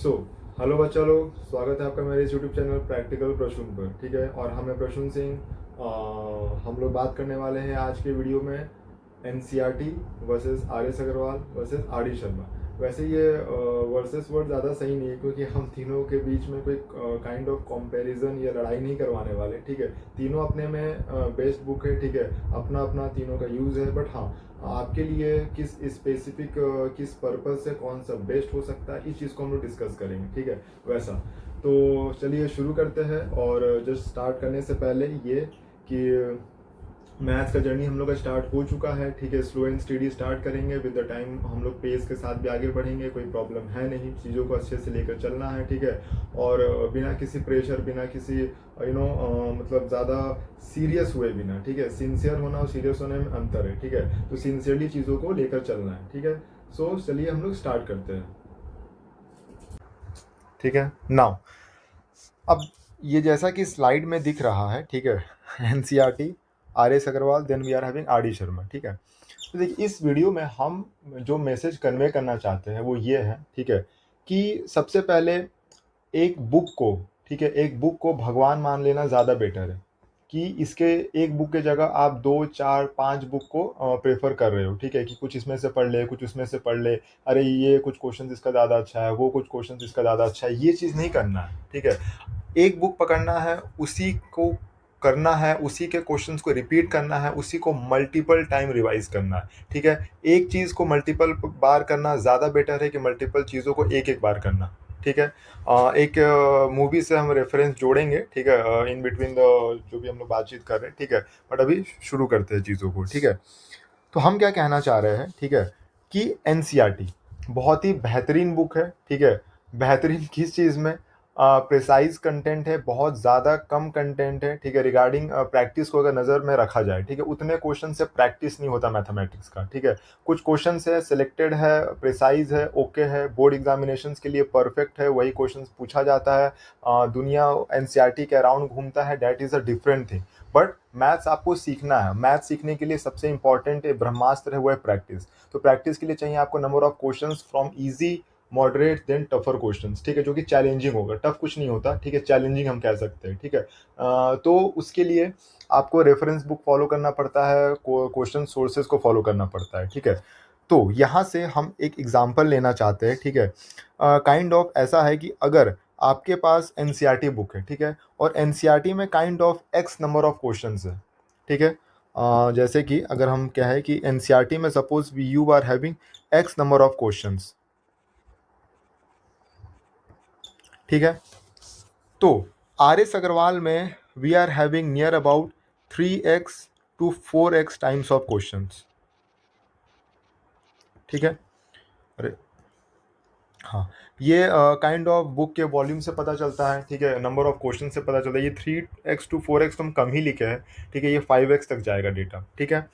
So hello बच्चा लोग, स्वागत है आपका मेरे इस यूट्यूब चैनल प्रैक्टिकल प्रसून पर। ठीक है, और हम हैं प्रसून सिंह। हम लोग बात करने वाले हैं आज के वीडियो में NCERT versus R S Agarwal versus R D Sharma. वैसे ये वर्सेस वर्ड ज़्यादा सही नहीं है, क्योंकि हम तीनों के बीच में कोई काइंड ऑफ कंपैरिजन या लड़ाई नहीं करवाने वाले। ठीक है, तीनों अपने में बेस्ट बुक है। ठीक है, अपना अपना तीनों का यूज़ है, बट हाँ, आपके लिए किस स्पेसिफिक किस पर्पज से कौन सा बेस्ट हो सकता है, इस चीज़ को हम लोग डिस्कस करेंगे। ठीक है, वैसा तो चलिए शुरू करते हैं। और जस्ट स्टार्ट करने से पहले ये कि मैथ्स का जर्नी हम लोग का स्टार्ट हो चुका है। ठीक है, स्लो एंड स्टडी स्टार्ट करेंगे विद द टाइम। हम लोग पेस के साथ भी आगे बढ़ेंगे, कोई प्रॉब्लम है नहीं, चीज़ों को अच्छे से लेकर चलना है। ठीक है, और बिना किसी प्रेशर, बिना किसी मतलब ज़्यादा सीरियस हुए बिना। ठीक है, सिंसियर होना और सीरियस होने में अंतर है। ठीक है, तो सिंसियरली चीज़ों को लेकर चलना है। ठीक है, सो चलिए हम लोग स्टार्ट करते हैं। ठीक है, नाउ अब ये जैसा कि स्लाइड में दिख रहा है, ठीक है, NCERT R S Agarwal, then we are having R D Sharma. ठीक है, तो देखिए इस वीडियो में हम जो मैसेज कन्वे करना चाहते हैं वो ये है, ठीक है, कि सबसे पहले एक बुक को, ठीक है, एक बुक को भगवान मान लेना ज़्यादा बेटर है कि इसके एक बुक के जगह आप 2 4 5 बुक को प्रेफर कर रहे हो। ठीक है, कि कुछ इसमें से पढ़ ले, कुछ उसमें से पढ़ ले, अरे ये कुछ क्वेश्चन इसका ज़्यादा अच्छा है, वो कुछ क्वेश्चन इसका ज़्यादा अच्छा है, ये चीज़ नहीं करना है। ठीक है, एक बुक पकड़ना है, उसी को करना है, उसी के क्वेश्चंस को रिपीट करना है, उसी को मल्टीपल टाइम रिवाइज करना है। ठीक है, एक चीज़ को मल्टीपल बार करना ज़्यादा बेटर है कि मल्टीपल चीज़ों को एक एक बार करना। ठीक है, एक मूवी से हम रेफरेंस जोड़ेंगे। ठीक है, इन बिटवीन द जो भी हम लोग बातचीत कर रहे हैं। ठीक है, बट अभी शुरू करते हैं चीज़ों को। ठीक है, तो हम क्या कहना चाह रहे हैं, ठीक है, कि एनसीईआरटी बहुत ही बेहतरीन बुक है। ठीक है, बेहतरीन किस चीज़ में? प्रिसाइज कंटेंट है, बहुत ज़्यादा कम कंटेंट है। ठीक है, रिगार्डिंग प्रैक्टिस को अगर नज़र में रखा जाए, ठीक है, उतने क्वेश्चन से प्रैक्टिस नहीं होता मैथमेटिक्स का। ठीक है, कुछ क्वेश्चन है, सिलेक्टेड है, प्रिसाइज है, ओके है, बोर्ड एग्जामिनेशन के लिए परफेक्ट है, वही क्वेश्चन पूछा जाता है। दुनिया एनसीईआरटी के अराउंड घूमता है, that is a different thing. But maths आपको सीखना है, मैथ्स सीखने के लिए सबसे इंपॉर्टेंट ब्रह्मास्त्र है, वो है प्रैक्टिस। तो प्रैक्टिस के लिए चाहिए आपको number of questions from easy, moderate, then tougher questions. ठीक है, जो कि चैलेंजिंग होगा, टफ कुछ नहीं होता। ठीक है, चैलेंजिंग हम कह सकते हैं। ठीक है, तो उसके लिए आपको रेफरेंस बुक फॉलो करना पड़ता है, क्वेश्चन सोर्सेज को फॉलो करना पड़ता है। ठीक है, तो यहाँ से हम एक एग्जाम्पल लेना चाहते हैं। ठीक है, काइंड ऑफ ऐसा है कि अगर आपके पास एनसीईआरटी बुक है, ठीक है, और एनसीईआरटी में kind of x number of questions है। ठीक है, जैसे कि अगर हम क्या है कि एनसीईआरटी में suppose we you are having X number of questions. ठीक है, तो आर एस अग्रवाल में we are having near about 3x to 4x times of questions. ठीक है, अरे हाँ, ये काइंड ऑफ बुक के वॉल्यूम से पता चलता है। ठीक है, नंबर ऑफ क्वेश्चन से पता चलता है। ये 3x to 4x तो हम कम ही लिखे हैं। ठीक है, ये 5x तक जाएगा डेटा। ठीक है,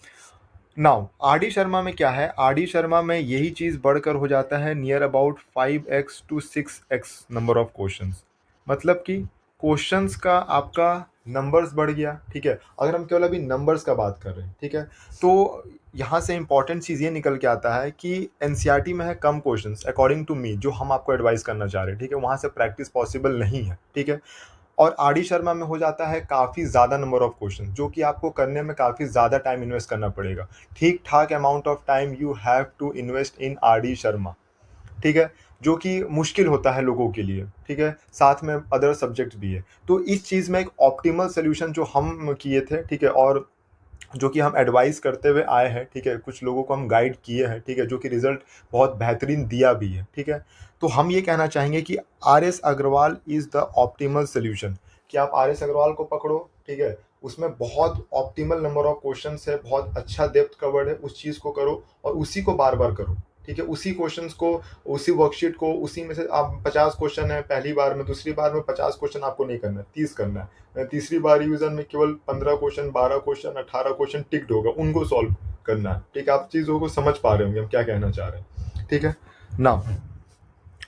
नाउ आर डी शर्मा में क्या है, आर डी शर्मा में यही चीज़ बढ़कर हो जाता है near about 5x to 6x number of questions. मतलब कि क्वेश्चंस का आपका नंबर्स बढ़ गया। ठीक है, अगर हम केवल अभी नंबर्स का बात कर रहे हैं, ठीक है, तो यहाँ से इंपॉर्टेंट चीज़ ये निकल के आता है कि एनसीईआरटी में है कम क्वेश्चंस अकॉर्डिंग टू मी, जो हम आपको एडवाइस करना चाह रहे हैं। ठीक है, वहाँ से प्रैक्टिस पॉसिबल नहीं है। ठीक है, और आर डी शर्मा में हो जाता है काफ़ी ज़्यादा नंबर ऑफ क्वेश्चन, जो कि आपको करने में काफ़ी ज़्यादा टाइम इन्वेस्ट करना पड़ेगा। ठीक ठाक amount of time you have to invest in R D Sharma. ठीक है, जो कि मुश्किल होता है लोगों के लिए। ठीक है, साथ में अदर सब्जेक्ट भी है। तो इस चीज़ में एक ऑप्टिमल सोल्यूशन जो हम किए थे, ठीक है, और जो कि हम एडवाइस करते हुए आए हैं। ठीक है, कुछ लोगों को हम गाइड किए हैं। ठीक है, जो कि रिजल्ट बहुत बेहतरीन दिया भी है। ठीक है, तो हम ये कहना चाहेंगे कि R S Agarwal is the optimal solution, कि आप आर एस अग्रवाल को पकड़ो। ठीक है, उसमें बहुत ऑप्टिमल नंबर ऑफ क्वेश्चन है, बहुत अच्छा डेप्थ कवर्ड है, उस चीज़ को करो और उसी को बार बार करो। ठीक है, उसी क्वेश्चंस को, उसी वर्कशीट को, उसी में से आप 50 क्वेश्चन है पहली बार में, दूसरी बार में 50 क्वेश्चन आपको नहीं करना है, 30 करना है। तीसरी बार रिवीजन में केवल 15 क्वेश्चन, 12 क्वेश्चन, 18 क्वेश्चन टिक्ड होगा, उनको सॉल्व करना है। ठीक है, आप चीज़ों को समझ पा रहे होंगे हम क्या कहना चाह रहे हैं। ठीक है, ना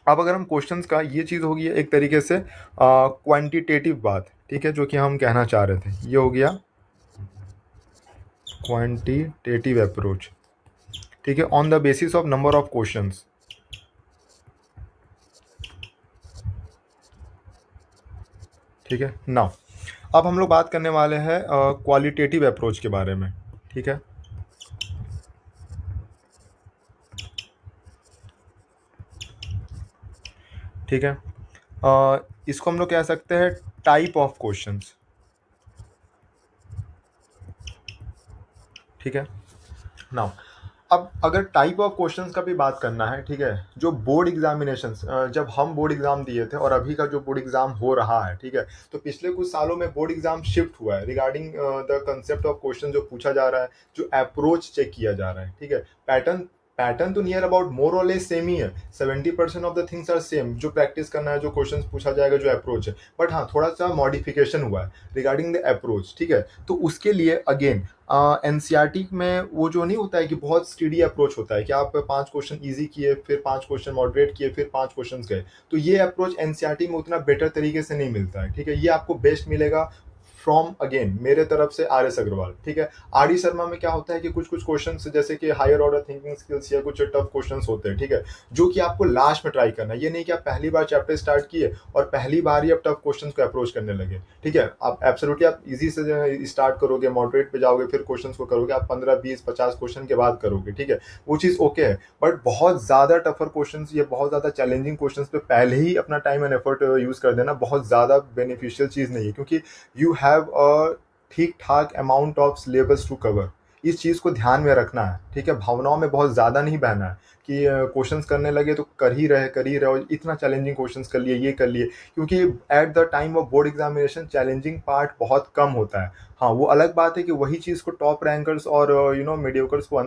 अब अगर हम क्वेश्चंस का, ये चीज़ होगी एक तरीके से क्वांटिटेटिव बात। ठीक है, जो कि हम कहना चाह रहे थे, ये हो गया क्वांटिटेटिव अप्रोच। ठीक है, on the basis of number of questions. ठीक है। नाउ अब हम लोग बात करने वाले हैं क्वालिटेटिव अप्रोच के बारे में। ठीक है। ठीक है। इसको हम लोग कह सकते हैं टाइप ऑफ क्वेश्चंस। ठीक है। नाउ अब अगर टाइप ऑफ क्वेश्चंस का भी बात करना है, ठीक है, जो बोर्ड एग्जामिनेशंस, जब हम बोर्ड एग्जाम दिए थे और अभी का जो बोर्ड एग्जाम हो रहा है, ठीक है, तो पिछले कुछ सालों में बोर्ड एग्जाम शिफ्ट हुआ है regarding the concept of question जो पूछा जा रहा है, जो अप्रोच चेक किया जा रहा है। ठीक है। पैटर्न पैटर्न तो नियर अबाउट मोर और लेस सेम ही है। 70% of the things are same, जो प्रैक्टिस करना है, जो क्वेश्चन पूछा जाएगा, जो अप्रोच है, बट हाँ थोड़ा सा मॉडिफिकेशन हुआ है रिगार्डिंग द अप्रोच। ठीक है। तो उसके लिए अगेन एनसीईआरटी में वो जो नहीं होता है कि बहुत स्टडी अप्रोच होता है कि आप 5 क्वेश्चन इजी किए, फिर 5 क्वेश्चन मॉडरेट किए, फिर 5 क्वेश्चन गए, तो ये अप्रोच एनसीईआरटी में उतना बेटर तरीके से नहीं मिलता है। ठीक है। ये आपको बेस्ट मिलेगा फ्रॉम अगेन मेरे तरफ से आर एस अग्रवाल। ठीक है। आर डी शर्मा में क्या होता है कि कुछ कुछ क्वेश्चन जैसे कि हायर ऑर्डर थिंकिंग स्किल्स या कुछ टफ क्वेश्चन होते हैं, ठीक है, जो कि आपको लास्ट में ट्राई करना है। ये नहीं कि आप पहली बार चैप्टर स्टार्ट किए और पहली बार ही आप टफ क्वेश्चन को अप्रोच करने लगे। ठीक है। आप एब्सोल्युटली आप इजी से स्टार्ट करोगे, मॉडरेट पे जाओगे, फिर क्वेश्चन को करोगे, आप 15 20 50 क्वेश्चन के बाद करोगे। ठीक है। वो चीज़ ओके है, बट बहुत ज़्यादा टफर क्वेश्चन या बहुत ज़्यादा चैलेंजिंग क्वेश्चन पे पहले ही अपना टाइम एंड एफर्ट यूज़ कर देना बहुत ज़्यादा बेनिफिशियल चीज़ नहीं है, क्योंकि यू हैव अ ठीक ठाक amount of syllabus to cover. इस चीज़ को ध्यान में रखना है। ठीक है। भावनाओं में बहुत ज़्यादा नहीं बहना है कि क्वेश्चंस करने लगे तो कर ही रहे और इतना चैलेंजिंग क्वेश्चंस कर लिए, ये कर लिए, क्योंकि at the time of board examination challenging part बहुत कम होता है। हाँ, वो अलग बात है कि वही चीज़ को टॉप रैंकर्स और मीडियोकर्स को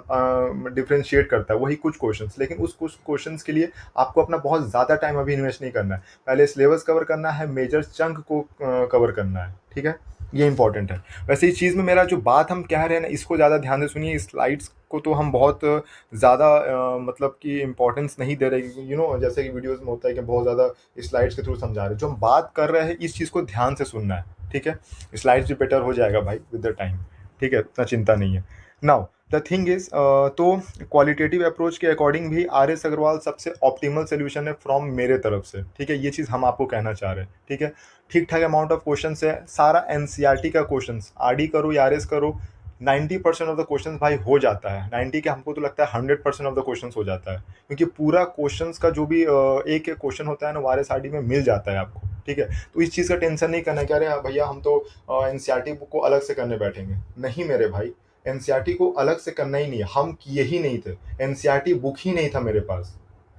डिफ्रेंशिएट करता है, वही कुछ क्वेश्चंस, लेकिन उस कुछ क्वेश्चंस के लिए आपको अपना बहुत ज़्यादा टाइम अभी इन्वेस्ट नहीं करना है। पहले सिलेबस कवर करना है, मेजर चंक को कवर करना है। ठीक है। ये इंपॉर्टेंट है। वैसे इस चीज़ में मेरा जो बात हम कह रहे हैं ना, इसको ज़्यादा ध्यान से सुनिए। स्लाइड्स को तो हम बहुत ज़्यादा मतलब कि इम्पोर्टेंस नहीं दे रहे, क्योंकि जैसे कि वीडियोस में होता है कि बहुत ज़्यादा स्लाइड्स के थ्रू समझा रहे हैं। जो हम बात कर रहे हैं इस चीज़ को ध्यान से सुनना है। ठीक है। स्लाइड्स भी बेटर हो जाएगा भाई विद द टाइम। ठीक है, इतना चिंता नहीं है। नाउ द थिंग इज, तो क्वालिटेटिव अप्रोच के अकॉर्डिंग भी आर एस अग्रवाल सबसे ऑप्टिमल सोल्यूशन है फ्रॉम मेरे तरफ से। ठीक है। ये चीज़ हम आपको कहना चाह रहे हैं। ठीक है। ठीक ठाक अमाउंट ऑफ क्वेश्चन है, सारा एनसीईआरटी का क्वेश्चन, आरडी करो या आरएस करो, 90% ऑफ द क्वेश्चन भाई हो जाता है। 90 के हमको तो लगता है 100% ऑफ द क्वेश्चन हो जाता है, क्योंकि पूरा क्वेश्चन का जो भी एक एक क्वेश्चन होता है ना, वो आरएस आरडी में मिल जाता है आपको। ठीक है। तो इस चीज़ का टेंशन नहीं करना है कि अरे भैया हम तो एनसीईआरटी बुक को अलग से करने बैठेंगे। नहीं मेरे भाई, एनसीईआरटी को अलग से करना ही नहीं है, हम किए ही नहीं थे। एनसीईआरटी बुक ही नहीं था मेरे पास,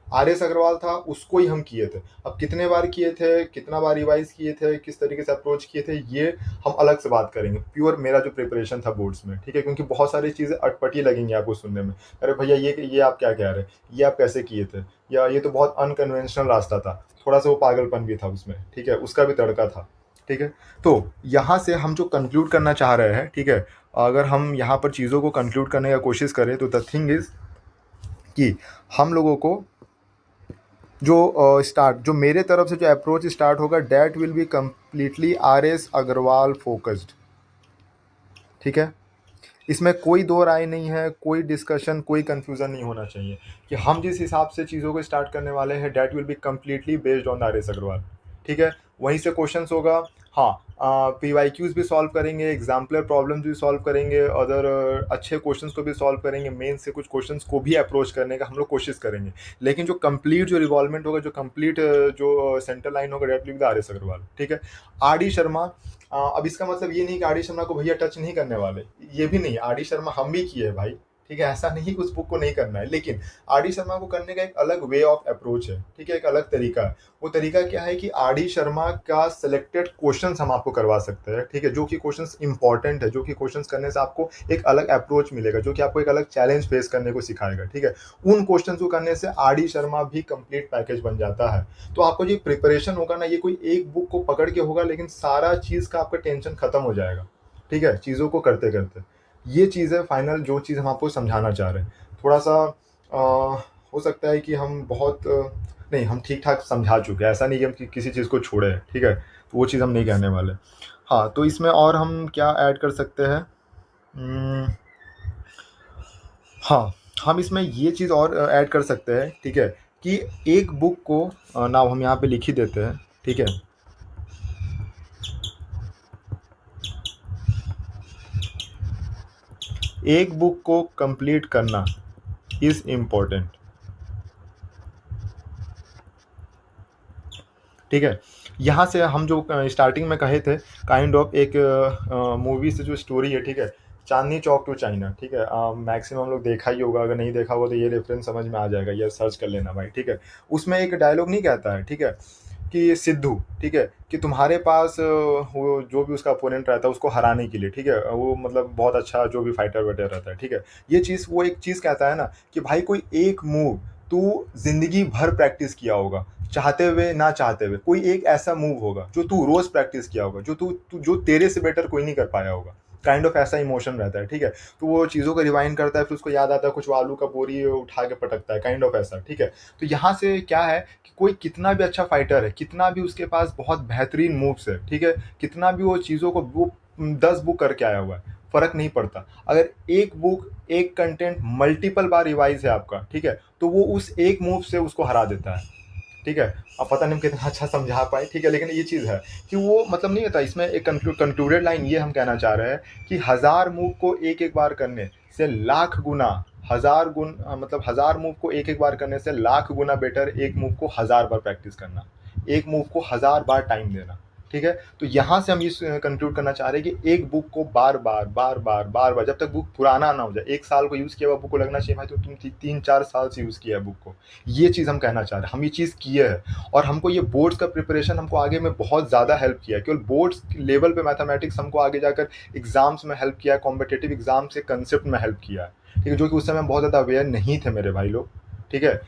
आर एस अग्रवाल था, उसको ही हम किए थे। अब कितने बार किए थे, कितना बार रिवाइज किए थे, किस तरीके से अप्रोच किए थे, ये हम अलग से बात करेंगे। प्योर मेरा जो प्रिपरेशन था बोर्ड्स में। ठीक है। क्योंकि बहुत सारी चीज़ें अटपटी लगेंगी आपको सुनने में, अरे भैया ये आप क्या कह रहे हैं, ये आप कैसे किए थे, या ये तो बहुत अनकन्वेंशनल रास्ता था, थोड़ा सा वो पागलपन भी था उसमें। ठीक है। उसका भी तड़का था। ठीक है। तो यहाँ से हम जो कंक्लूड करना चाह रहे हैं, ठीक है, अगर हम यहाँ पर चीज़ों को कंक्लूड करने की कोशिश करें, तो द थिंग इज कि हम लोगों को जो मेरे तरफ से जो अप्रोच स्टार्ट होगा, that will be completely R S Agarwal focused. ठीक है। इसमें कोई दो राय नहीं है, कोई डिस्कशन, कोई कंफ्यूजन नहीं होना चाहिए कि हम जिस हिसाब से चीज़ों को स्टार्ट करने वाले हैं, that will be completely based on R S Agarwal. ठीक है। वहीं से क्वेश्चंस होगा। हाँ, पी वाई क्यूज़ भी सॉल्व करेंगे, एग्जाम्पलर प्रॉब्लम्स भी सॉल्व करेंगे, अदर अच्छे क्वेश्चंस को भी सॉल्व करेंगे, मेन से कुछ क्वेश्चंस को भी अप्रोच करने का हम लोग कोशिश करेंगे। लेकिन जो कंप्लीट जो रिवॉल्वमेंट होगा, जो कंप्लीट जो सेंटर लाइन होगा, that will be R S Agarwal. ठीक है। आर डी शर्मा, अब इसका मतलब ये नहीं कि आर डी शर्मा को भैया टच नहीं करने वाले, ये भी नहीं। आर डी शर्मा हम भी किए भाई। ठीक है। ऐसा नहीं कि उस बुक को नहीं करना है, लेकिन आर डी शर्मा को करने का एक अलग वे ऑफ अप्रोच है। ठीक है। एक अलग तरीका है। वो तरीका क्या है कि आर डी शर्मा का सिलेक्टेड क्वेश्चंस हम आपको करवा सकते हैं। ठीक है। जो कि क्वेश्चंस इंपॉर्टेंट है, जो कि क्वेश्चंस करने से आपको एक अलग अप्रोच मिलेगा, जो कि आपको एक अलग चैलेंज फेस करने को सिखाएगा। ठीक है। उन क्वेश्चन को करने से आर डी शर्मा भी कंप्लीट पैकेज बन जाता है। तो आपको जो प्रिपरेशन होगा ना, ये कोई एक बुक को पकड़ के होगा, लेकिन सारा चीज़ का आपका टेंशन खत्म हो जाएगा। ठीक है। चीज़ों को करते करते, ये चीज़ है फाइनल जो चीज़ हम आपको समझाना चाह रहे हैं। थोड़ा सा हो सकता है कि हम बहुत नहीं, हम ठीक ठाक समझा चुके हैं, ऐसा नहीं कि हम किसी चीज़ को छोड़े हैं। ठीक है। तो वो चीज़ हम नहीं कहने वाले। हाँ, तो इसमें और हम क्या ऐड कर सकते हैं, हाँ, हम इसमें ये चीज़ और ऐड कर सकते हैं। ठीक है, कि एक बुक को नाउ हम यहाँ पे लिख ही देते हैं। ठीक है। एक बुक को कंप्लीट करना इज इम्पोर्टेंट, ठीक है। यहाँ से हम जो स्टार्टिंग में कहे थे काइंड ऑफ एक मूवी से जो स्टोरी है, ठीक है, चांदनी चौक टू चाइना, ठीक है, मैक्सिमम हम लोग देखा ही होगा, अगर नहीं देखा होगा तो ये रेफरेंस समझ में आ जाएगा, ये सर्च कर लेना भाई, ठीक है। उसमें एक डायलॉग नहीं कहता है, ठीक है, कि सिद्धू, ठीक है, कि तुम्हारे पास वो जो भी उसका अपोनेंट रहता है उसको हराने के लिए, ठीक है, वो मतलब बहुत अच्छा जो भी फाइटर वाइटर रहता है, ठीक है, ये चीज़ वो एक चीज़ कहता है ना कि भाई कोई एक मूव तू जिंदगी भर प्रैक्टिस किया होगा, चाहते हुए ना चाहते हुए कोई एक ऐसा मूव होगा जो तू रोज प्रैक्टिस किया होगा, जो तेरे से बेटर कोई नहीं कर पाया होगा, काइंड ऑफ ऐसा इमोशन रहता है, ठीक है। तो वो चीज़ों को रिवाइंड करता है, फिर उसको याद आता है, कुछ वो आलू का बोरी उठा के पटकता है, काइंड ऑफ ऐसा, ठीक है। तो यहाँ से क्या है कि कोई कितना भी अच्छा फाइटर है, कितना भी उसके पास बहुत बेहतरीन मूव्स है, ठीक है, कितना भी वो चीज़ों को वो 10 बुक करके आया हुआ है, फर्क नहीं पड़ता। अगर एक बुक एक कंटेंट मल्टीपल बार रिवाइज है आपका, ठीक है, तो वो उस एक मूव से उसको हरा देता है, ठीक है। अब पता नहीं कितना अच्छा समझा पाए, ठीक है, लेकिन ये चीज़ है कि वो मतलब नहीं होता, इसमें एक कंक्लूडेड लाइन ये हम कहना चाह रहे हैं कि 1000 मूव को एक एक बार करने से लाख गुना, 1000 गुण मतलब 1000 मूव को एक एक बार करने से लाख गुना बेटर एक मूव को 1000 बार प्रैक्टिस करना, एक मूव को 1000 बार टाइम देना, ठीक है। तो यहाँ से हम ये कंक्लूड करना चाह रहे हैं कि एक बुक को बार बार बार बार बार बार, जब तक बुक पुराना ना हो जाए, 1 साल को यूज़ किया हुआ बुक को लगना चाहिए भाई तो तुम 3-4 साल से यूज़ किया है बुक को, ये चीज़ हम कहना चाह रहे हैं, हम ये चीज़ किए हैं। और हमको ये बोर्ड्स का प्रिपरेशन हमको आगे में बहुत ज़्यादा हेल्प किया है, केवल बोर्ड्स लेवल पे मैथमेटिक्स हमको आगे जाकर एग्जाम्स में हेल्प किया है, कॉम्पिटेटिव एग्जाम से कंसेप्ट में हेल्प किया है, ठीक है, जो कि उस समय बहुत ज़्यादा अवेयर नहीं थे मेरे भाई लोग, ठीक है।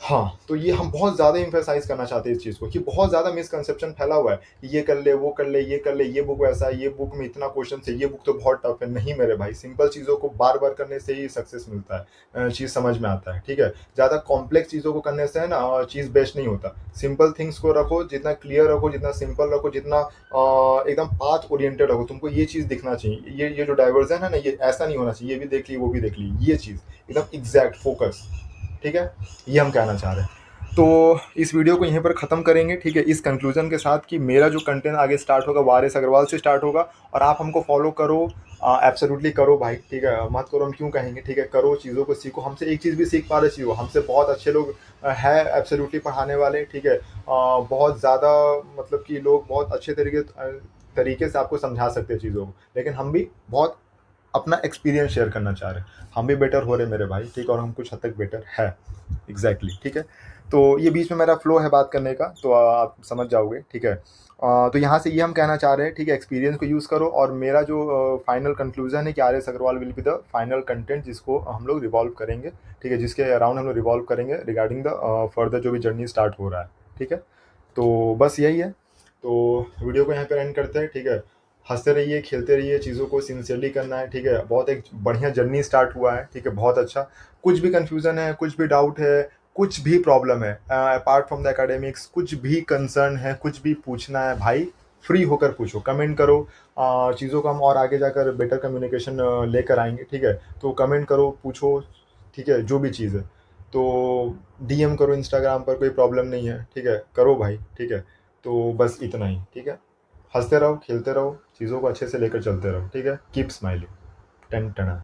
हाँ, तो ये हम बहुत ज़्यादा एम्फसाइज़ करना चाहते हैं इस चीज़ को कि बहुत ज़्यादा मिसकंसेप्शन फैला हुआ है, ये कर ले, वो कर ले, ये कर ले, ये बुक वैसा है, ये बुक में इतना क्वेश्चन है, ये बुक तो बहुत टफ है। नहीं मेरे भाई, सिंपल चीज़ों को बार-बार करने से ही सक्सेस मिलता है, चीज़ समझ में आता है, ठीक है? ज़्यादा कॉम्प्लेक्स चीज़ों को करने से है ना चीज़ बेस्ट नहीं होता। सिंपल थिंग्स को रखो, जितना क्लियर रखो, जितना सिंपल रखो, जितना एकदम पाथ ओरिएंटेड रखो, तुमको ये चीज़ दिखना चाहिए। ये जो डाइवर्जन है ना, ये ऐसा नहीं होना चाहिए, ये भी देख ली, वो भी देख ली, ये चीज़ एकदम एग्ज़ैक्ट फ़ोकस, ठीक है? ये हम कहना चाह रहे हैं। तो इस वीडियो को यहीं पर ख़त्म करेंगे, ठीक है, इस कंक्लूजन के साथ कि मेरा जो कंटेंट आगे स्टार्ट होगा वो आर.एस. अग्रवाल से स्टार्ट होगा, और आप हमको फॉलो करो, एब्सोल्युटली करो भाई, ठीक है, मत करो हम क्यों कहेंगे, ठीक है, करो, चीज़ों को सीखो, हमसे एक चीज़ भी सीख पा रहे सीखो, हमसे बहुत अच्छे लोग हैं एब्सोल्युटली पढ़ाने वाले, ठीक है, बहुत ज़्यादा मतलब कि लोग बहुत अच्छे तरीके से आपको समझा सकते हैं चीज़ों को, लेकिन हम भी बहुत अपना एक्सपीरियंस शेयर करना चाह रहे हैं, हम भी बेटर हो रहे मेरे भाई, ठीक है, और हम कुछ हद तक बेटर है, एग्जैक्टली, ठीक है। तो ये बीच में मेरा फ्लो है बात करने का, तो आप समझ जाओगे, ठीक है। तो यहाँ से ये हम कहना चाह रहे हैं, ठीक है, एक्सपीरियंस को यूज़ करो, और मेरा जो फाइनल कंक्लूजन है कि R S. Agarwal will be the final content जिसको हम लोग रिवॉल्व करेंगे, ठीक है, जिसके अराउंड हम लोग रिवॉल्व करेंगे रिगार्डिंग द फर्दर जो भी जर्नी स्टार्ट हो रहा है, ठीक है। तो बस यही है, तो वीडियो को यहाँ पर एंड करते हैं, ठीक है। हंसते रहिए, खेलते रहिए, चीज़ों को सिंसियरली करना है, ठीक है, बहुत एक बढ़िया जर्नी स्टार्ट हुआ है, ठीक है, बहुत अच्छा। कुछ भी कन्फ्यूज़न है, कुछ भी डाउट है, कुछ भी प्रॉब्लम है, अपार्ट फ्रॉम द एकेडमिक्स, कुछ भी कंसर्न है, कुछ भी पूछना है भाई, फ्री होकर पूछो, कमेंट करो, चीज़ों को हम और आगे जाकर बेटर कम्युनिकेशन लेकर आएंगे, ठीक है। तो कमेंट करो, पूछो, ठीक है, जो भी चीज़ है, तो डीएम करो इंस्टाग्राम पर, कोई प्रॉब्लम नहीं है, ठीक है, करो भाई, ठीक है। तो बस इतना ही, ठीक है। हंसते रहो, खेलते रहो, चीज़ों को अच्छे से लेकर चलते रहो, ठीक है, कीप स्माइलिंग, टन टना।